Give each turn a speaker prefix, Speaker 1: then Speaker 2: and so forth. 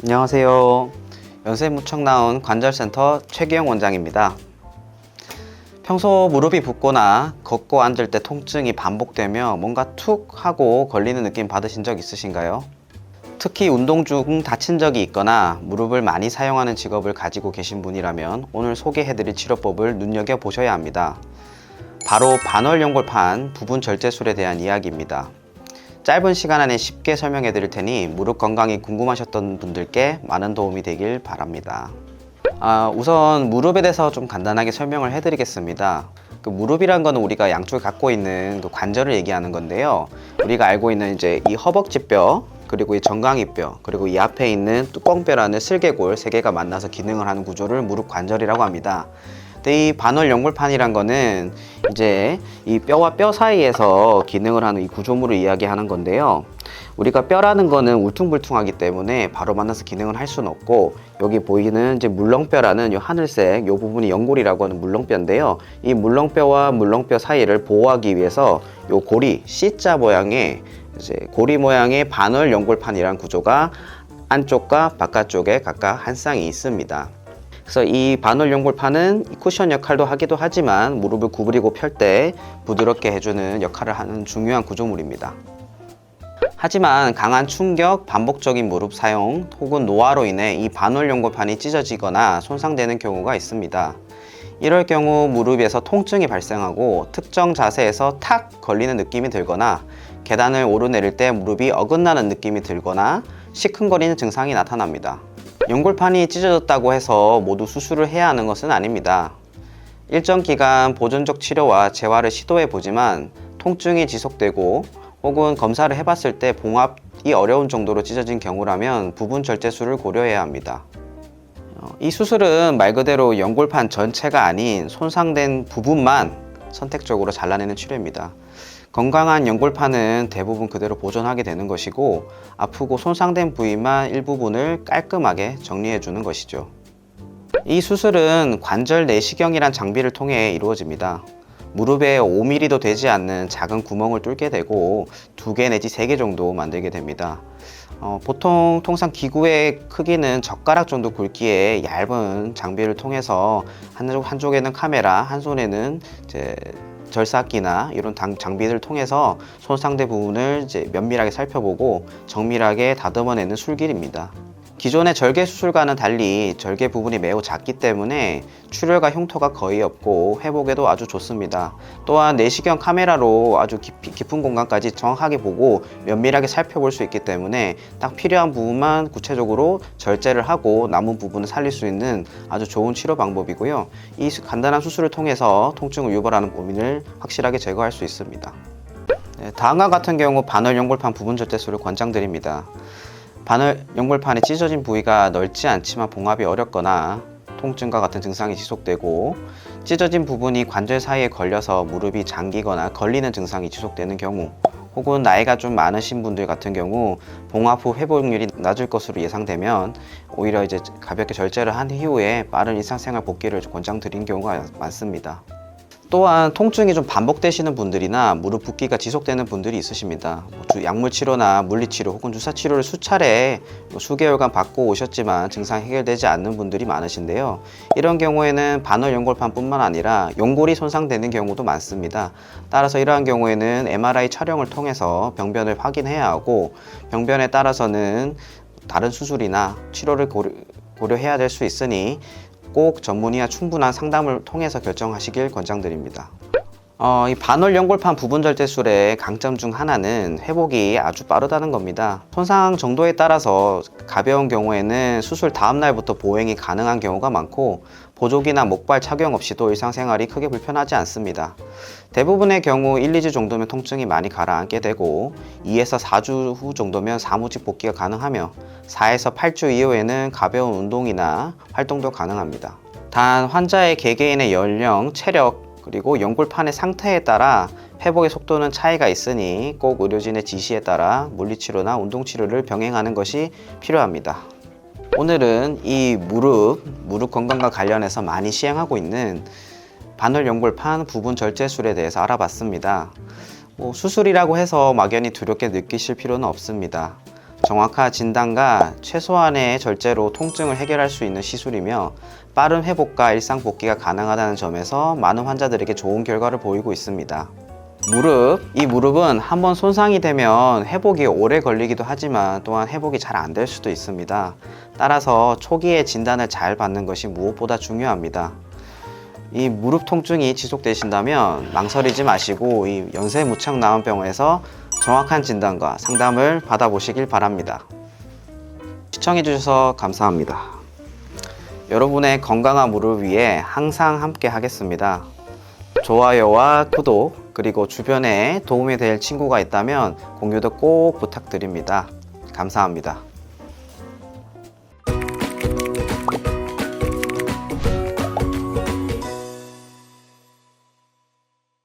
Speaker 1: 안녕하세요. 연세무청 나온 관절센터 최기영 원장입니다. 평소 무릎이 붓거나 걷고 앉을 때 통증이 반복되며 뭔가 툭 하고 걸리는 느낌 받으신 적 있으신가요? 특히 운동 중 다친 적이 있거나 무릎을 많이 사용하는 직업을 가지고 계신 분이라면 오늘 소개해드릴 치료법을 눈여겨보셔야 합니다. 바로 반월연골판 부분 절제술에 대한 이야기입니다. 짧은 시간 안에 쉽게 설명해 드릴 테니 무릎 건강이 궁금하셨던 분들께 많은 도움이 되길 바랍니다. 우선 무릎에 대해서 좀 간단하게 설명을 해 드리겠습니다. 무릎이란 거는 우리가 양쪽에 갖고 있는 관절을 얘기하는 건데요. 우리가 알고 있는 이제 이 허벅지뼈, 그리고 이 정강이뼈, 그리고 이 앞에 있는 뚜껑뼈라는 슬개골 세 개가 만나서 기능을 하는 구조를 무릎 관절이라고 합니다. 근데 이 반월연골판이란 거는 이제 이 뼈와 뼈 사이에서 기능을 하는 이 구조물을 이야기하는 건데요. 우리가 뼈라는 거는 울퉁불퉁하기 때문에 바로 만나서 기능을 할 수는 없고, 여기 보이는 이제 물렁뼈라는 이 하늘색 이 부분이 연골이라고 하는 물렁뼈인데요. 이 물렁뼈와 물렁뼈 사이를 보호하기 위해서 이 고리 C자 모양의 이제 고리 모양의 반월연골판이라는 구조가 안쪽과 바깥쪽에 각각 한 쌍이 있습니다. 그래서 이 반월연골판은 쿠션 역할도 하기도 하지만 무릎을 구부리고 펼 때 부드럽게 해주는 역할을 하는 중요한 구조물입니다. 하지만 강한 충격, 반복적인 무릎 사용 혹은 노화로 인해 이 반월연골판이 찢어지거나 손상되는 경우가 있습니다. 이럴 경우 무릎에서 통증이 발생하고 특정 자세에서 탁 걸리는 느낌이 들거나 계단을 오르내릴 때 무릎이 어긋나는 느낌이 들거나 시큰거리는 증상이 나타납니다. 연골판이 찢어졌다고 해서 모두 수술을 해야 하는 것은 아닙니다. 일정 기간 보존적 치료와 재활을 시도해 보지만 통증이 지속되고 혹은 검사를 해봤을 때 봉합이 어려운 정도로 찢어진 경우라면 부분 절제술을 고려해야 합니다. 이 수술은 말 그대로 연골판 전체가 아닌 손상된 부분만 선택적으로 잘라내는 치료입니다. 건강한 연골판은 대부분 그대로 보존하게 되는 것이고, 아프고 손상된 부위만 일부분을 깔끔하게 정리해 주는 것이죠. 이 수술은 관절 내시경이란 장비를 통해 이루어집니다. 무릎에 5mm도 되지 않는 작은 구멍을 뚫게 되고 2개 내지 3개 정도 만들게 됩니다. 통상 기구의 크기는 젓가락 정도 굵기의 얇은 장비를 통해서 한쪽에는 카메라, 한 손에는 이제 절삭기나 이런 장비를 통해서 손상된 부분을 이제 면밀하게 살펴보고 정밀하게 다듬어내는 술길입니다. 기존의 절개 수술과는 달리 절개 부분이 매우 작기 때문에 출혈과 흉터가 거의 없고 회복에도 아주 좋습니다. 또한 내시경 카메라로 아주 깊은 공간까지 정확하게 보고 면밀하게 살펴볼 수 있기 때문에 딱 필요한 부분만 구체적으로 절제를 하고 남은 부분을 살릴 수 있는 아주 좋은 치료 방법이고요. 이 간단한 수술을 통해서 통증을 유발하는 고민을 확실하게 제거할 수 있습니다. 다음과 같은 경우 반월연골판 부분 절제술을 권장드립니다. 반월연골판이 찢어진 부위가 넓지 않지만 봉합이 어렵거나 통증과 같은 증상이 지속되고 찢어진 부분이 관절 사이에 걸려서 무릎이 잠기거나 걸리는 증상이 지속되는 경우, 혹은 나이가 좀 많으신 분들 같은 경우 봉합 후 회복률이 낮을 것으로 예상되면 오히려 이제 가볍게 절제를 한 이후에 빠른 일상생활 복귀를 권장드린 경우가 많습니다. 또한 통증이 좀 반복되시는 분들이나 무릎 붓기가 지속되는 분들이 있으십니다. 약물 치료나 물리 치료 혹은 주사 치료를 수차례 수개월간 받고 오셨지만 증상이 해결되지 않는 분들이 많으신데요. 이런 경우에는 반월연골판 뿐만 아니라 연골이 손상되는 경우도 많습니다. 따라서 이러한 경우에는 MRI 촬영을 통해서 병변을 확인해야 하고, 병변에 따라서는 다른 수술이나 치료를 고려해야 될 수 있으니 꼭 전문의와 충분한 상담을 통해서 결정하시길 권장드립니다. 이 반월연골판 부분 절제술의 강점 중 하나는 회복이 아주 빠르다는 겁니다. 손상 정도에 따라서 가벼운 경우에는 수술 다음 날부터 보행이 가능한 경우가 많고, 보조기나 목발 착용 없이도 일상생활이 크게 불편하지 않습니다. 대부분의 경우 1, 2주 정도면 통증이 많이 가라앉게 되고 2에서 4주 후 정도면 사무직 복귀가 가능하며 4에서 8주 이후에는 가벼운 운동이나 활동도 가능합니다. 단 환자의 개개인의 연령, 체력, 그리고 연골판의 상태에 따라 회복의 속도는 차이가 있으니 꼭 의료진의 지시에 따라 물리치료나 운동치료를 병행하는 것이 필요합니다. 오늘은 이 무릎 건강과 관련해서 많이 시행하고 있는 반월연골판 부분 절제술에 대해서 알아봤습니다. 수술이라고 해서 막연히 두렵게 느끼실 필요는 없습니다. 정확한 진단과 최소한의 절제로 통증을 해결할 수 있는 시술이며 빠른 회복과 일상 복귀가 가능하다는 점에서 많은 환자들에게 좋은 결과를 보이고 있습니다. 이 무릎은 한번 손상이 되면 회복이 오래 걸리기도 하지만 또한 회복이 잘 안 될 수도 있습니다. 따라서 초기에 진단을 잘 받는 것이 무엇보다 중요합니다. 이 무릎 통증이 지속되신다면 망설이지 마시고 이 연세무창나원병원에서 정확한 진단과 상담을 받아보시길 바랍니다. 시청해주셔서 감사합니다. 여러분의 건강한 무릎 위해 항상 함께 하겠습니다. 좋아요와 구독, 그리고 주변에 도움이 될 친구가 있다면 공유도 꼭 부탁드립니다. 감사합니다.